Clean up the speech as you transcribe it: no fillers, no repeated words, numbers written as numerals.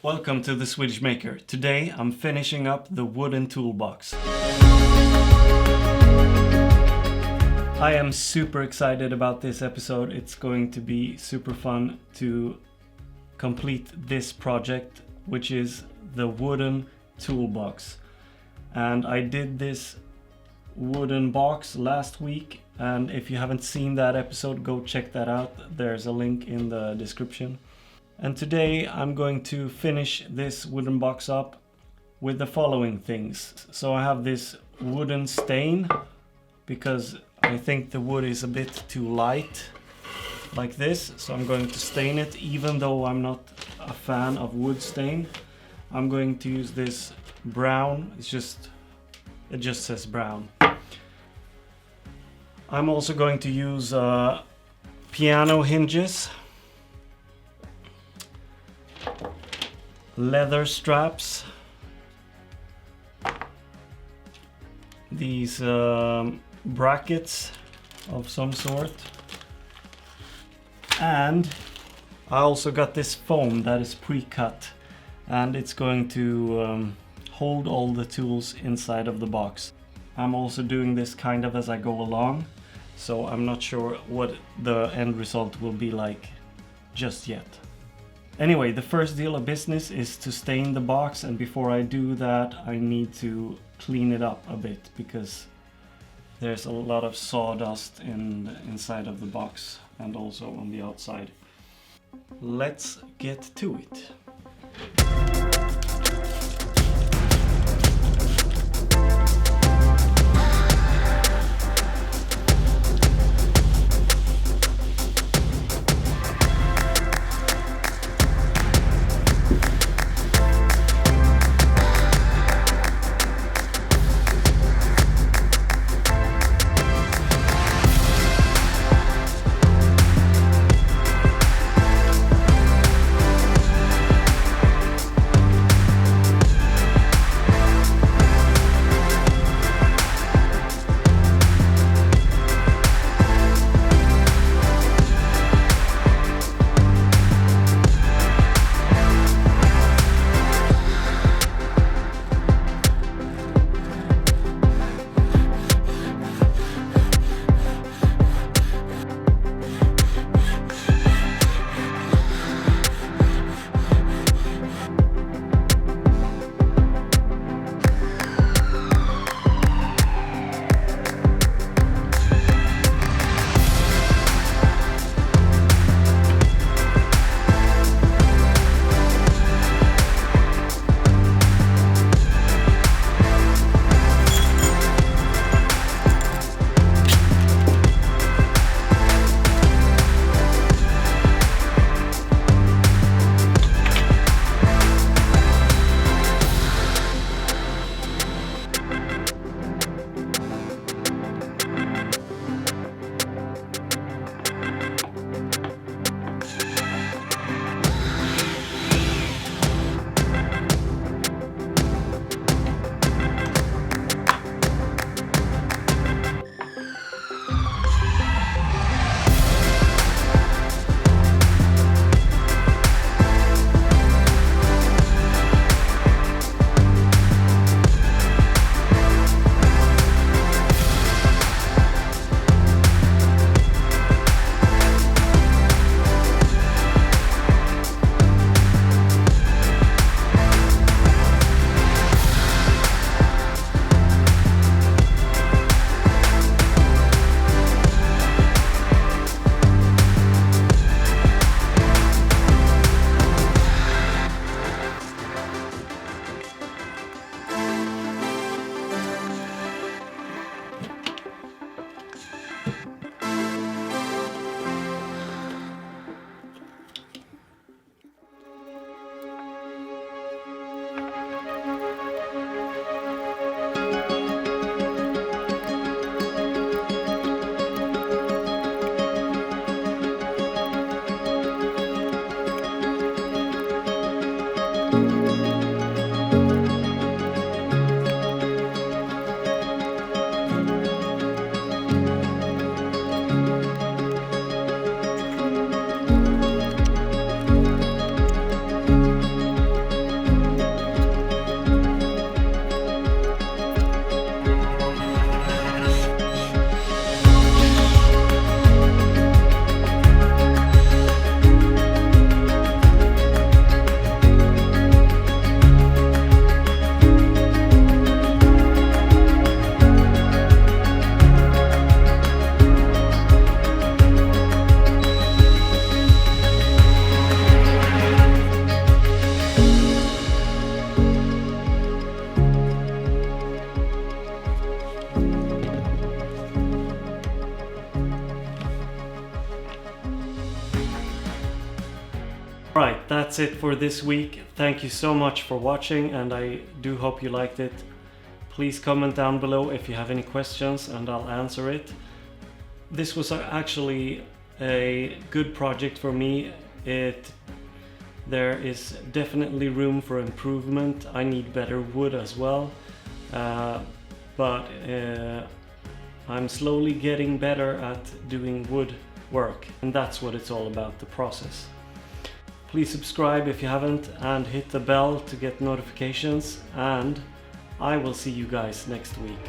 Welcome to the Swedish Maker. Today I'm finishing up the wooden toolbox. I am super excited about this episode. It's going to be super fun to complete this project, which is the wooden toolbox. And I did this wooden box last week, and if you haven't seen that episode, go check that out. There's a link in the description. And today I'm going to finish this wooden box up with the following things. So I have this wooden stain because I think the wood is a bit too light like this, so I'm going to stain it. Even though I'm not a fan of wood stain, I'm going to use this brown. It just says brown. I'm also going to use piano hinges, leather straps, these brackets of some sort, and I also got this foam that is pre-cut, and it's going to hold all the tools inside of the box. I'm also doing this kind of as I go along, so I'm not sure what the end result will be like just yet. Anyway, the first deal of business is to stain the box, and before I do that I need to clean it up a bit because there's a lot of sawdust inside of the box and also on the outside. Let's get to it. that's it for this week. Thank you so much for watching, and I do hope you liked it. Please comment down below if you have any questions and I'll answer it. This was actually a good project for me. There is definitely room for improvement. I need better wood as well, but I'm slowly getting better at doing wood work, and that's what it's all about, the process. Please subscribe if you haven't, and hit the bell to get notifications, and I will see you guys next week.